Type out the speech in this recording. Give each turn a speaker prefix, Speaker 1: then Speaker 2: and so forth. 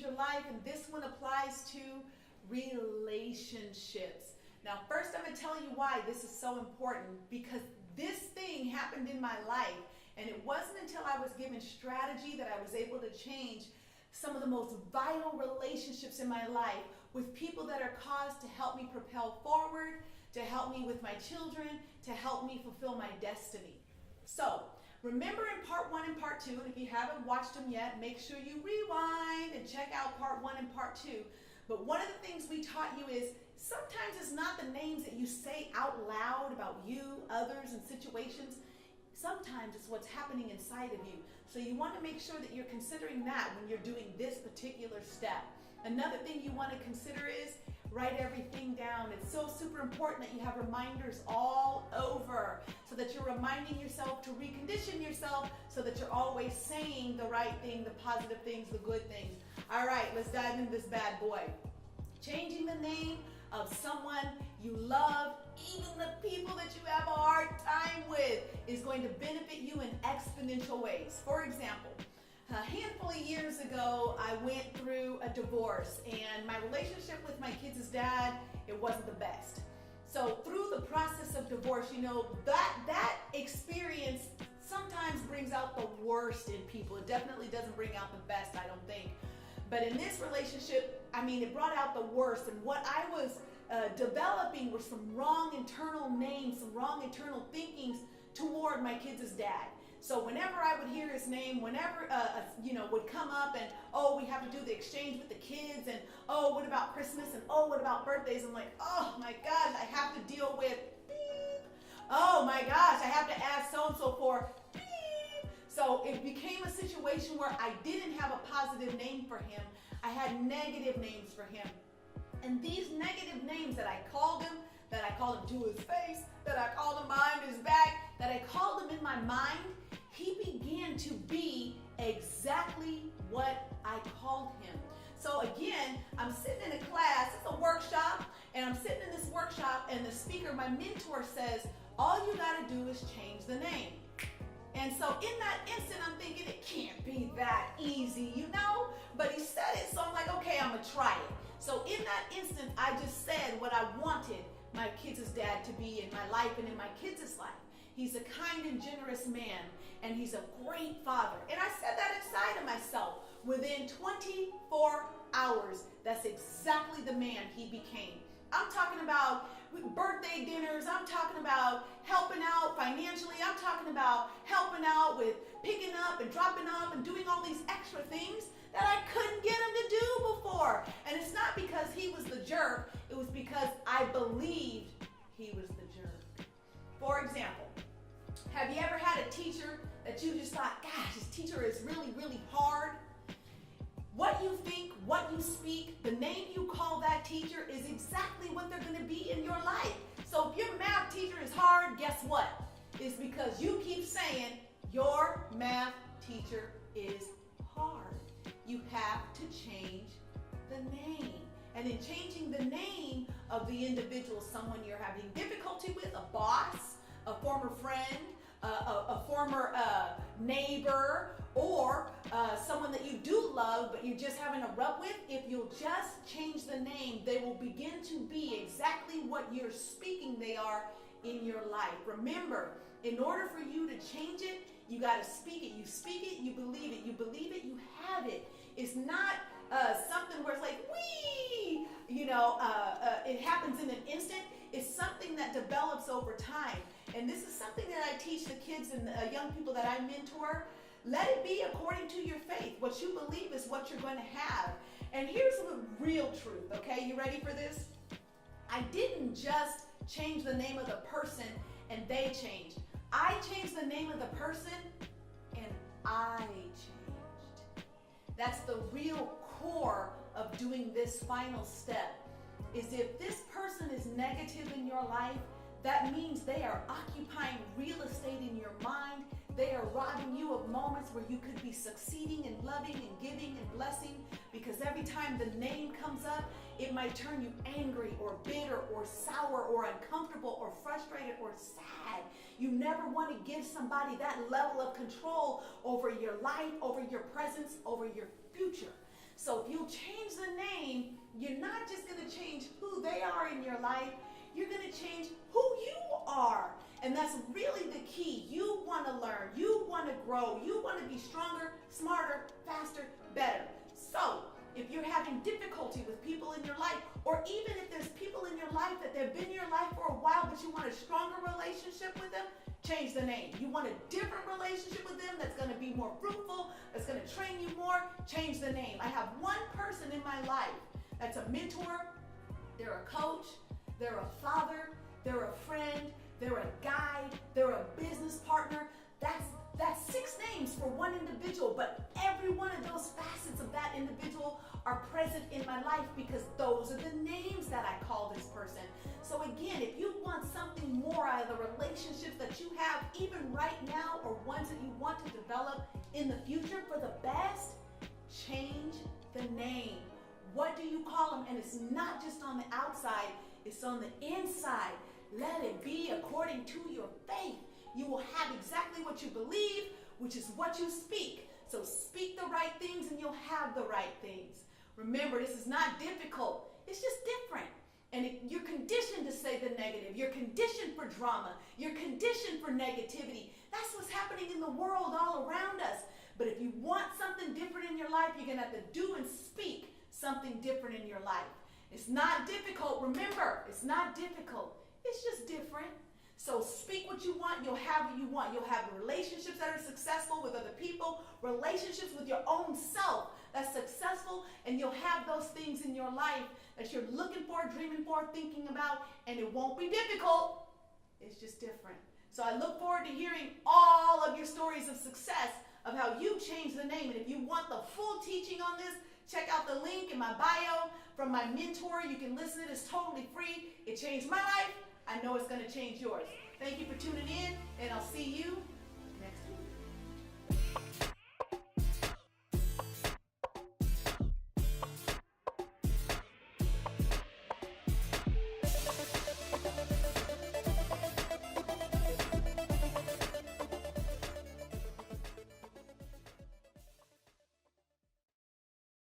Speaker 1: your life, and this one applies to relationships. Now, first I'm going to tell you why this is so important, because this thing happened in my life, and it wasn't until I was given strategy that I was able to change some of the most vital relationships in my life with people that are caused to help me propel forward, to help me with my children, to help me fulfill my destiny. So, remember in part 1 and part 2, and if you haven't watched them yet, make sure you rewind and check out part 1 and part 2. But one of the things we taught you is sometimes it's not the names that you say out loud about you, others, and situations. Sometimes it's what's happening inside of you. So you want to make sure that you're considering that when you're doing this particular step. Another thing you want to consider is write everything down. It's so super important that you have reminders all over so that you're reminding yourself to recondition yourself so that you're always saying the right thing, the positive things, the good things. All right, let's dive into this bad boy. Changing the name of someone you love, even the people that you have a hard time with, is going to benefit you in exponential ways. For example, a handful of years ago, I went through a divorce, and my relationship with my kids' dad, it wasn't the best. So through the process of divorce, you know, that experience sometimes brings out the worst in people. It definitely doesn't bring out the best, I don't think. But in this relationship, I mean, it brought out the worst. And what I was developing were some wrong internal names, some wrong internal thinkings toward my kids' dad. So whenever I would hear his name, whenever, would come up and, oh, we have to do the exchange with the kids, and, oh, what about Christmas, and, oh, what about birthdays? I'm like, oh, my gosh, I have to deal with beep. Oh, my gosh, I have to ask so-and-so for beep. So it became a situation where I didn't have a positive name for him. I had negative names for him. And these negative names that I called him to his face, that I called him behind his back, that I called him in my mind, he began to be exactly what I called him. So again, I'm sitting in a class, it's a workshop, and I'm sitting in this workshop, and the speaker, my mentor, says, all you gotta do is change the name. And so in that instant, I'm thinking, it can't be that easy, you know? But he said it, so I'm like, okay, I'm gonna try it. So in that instant, I just said what I wanted my kids' dad to be in my life and in my kids' life. He's a kind and generous man, and he's a great father. And I said that inside of myself. Within 24 hours, that's exactly the man he became. I'm talking about birthday dinners. I'm talking about helping out financially. I'm talking about helping out with picking up and dropping off and doing all these extra things that I couldn't get him to do before. And it's not because he was the jerk. It was because I believed he was the jerk. For example, have you ever had a teacher that you just thought, gosh, this teacher is really, really hard? What you think, what you speak, the name you call that teacher is exactly what they're going to be in your life. So if your math teacher is hard, guess what? It's because you keep saying your math teacher is hard. You have to change the name. And in changing the name of the individual, someone you're having difficulty with, a boss, a former friend, a former neighbor, or someone that you do love but you're just having a rub with, if you'll just change the name, they will begin to be exactly what you're speaking they are in your life. Remember, in order for you to change it, you got to speak it. You speak it, you believe it. You believe it, you have it. It's not something where it's like, wee, it happens in an instant. It's something that develops over time. And this is something that I teach the kids and the young people that I mentor. Let it be according to your faith. What you believe is what you're going to have. And here's the real truth, okay? You ready for this? I didn't just change the name of the person and they changed. I changed the name of the person and I changed. That's the real core of doing this final step. Is if this person is negative in your life, that means they are occupying real estate in your mind. They are robbing you of moments where you could be succeeding and loving and giving and blessing, because every time the name comes up, it might turn you angry or bitter or sour or uncomfortable or frustrated or sad. You never want to give somebody that level of control over your life, over your presence, over your future. So if you change the name, you're not just going to change who they are in your life, you're going to change who you are. And that's really the key. You want to learn, you want to grow, you want to be stronger, smarter, faster, better. So if you're having difficulty with people in your life, or even if there's people in your life that they've been in your life for a while, but you want a stronger relationship with them, change the name. You want a different relationship with them that's going to be more fruitful, that's going to train you more, change the name. I have one person in my life that's a mentor, they're a coach, they're a father, they're a friend, they're a guide, they're a business partner. That's 6 names for one individual, but every one of those facets of that individual are present in my life because those are the names that I call this person. So again, if you want something more out of the relationships that you have even right now, or ones that you want to develop in the future for the best, change the name. What do you call them? And it's not just on the outside, it's on the inside. Let it be according to your faith. You will have exactly what you believe, which is what you speak. So speak the right things and you'll have the right things. Remember, this is not difficult. It's just different. And you're conditioned to say the negative. You're conditioned for drama. You're conditioned for negativity. That's what's happening in the world all around us. But if you want something different in your life, you're going to have to do and speak something different in your life. It's not difficult. Remember, it's not difficult. It's just different. So speak what you want, you'll have what you want. You'll have relationships that are successful with other people, relationships with your own self that's successful, and you'll have those things in your life that you're looking for, dreaming for, thinking about, and it won't be difficult. It's just different. So I look forward to hearing all of your stories of success, of how you changed the name. And if you want the full teaching on this, check out the link in my bio from my mentor. You can listen to it. It's totally free. It changed my life. I know it's going to change yours. Thank you for tuning in, and I'll see you next week.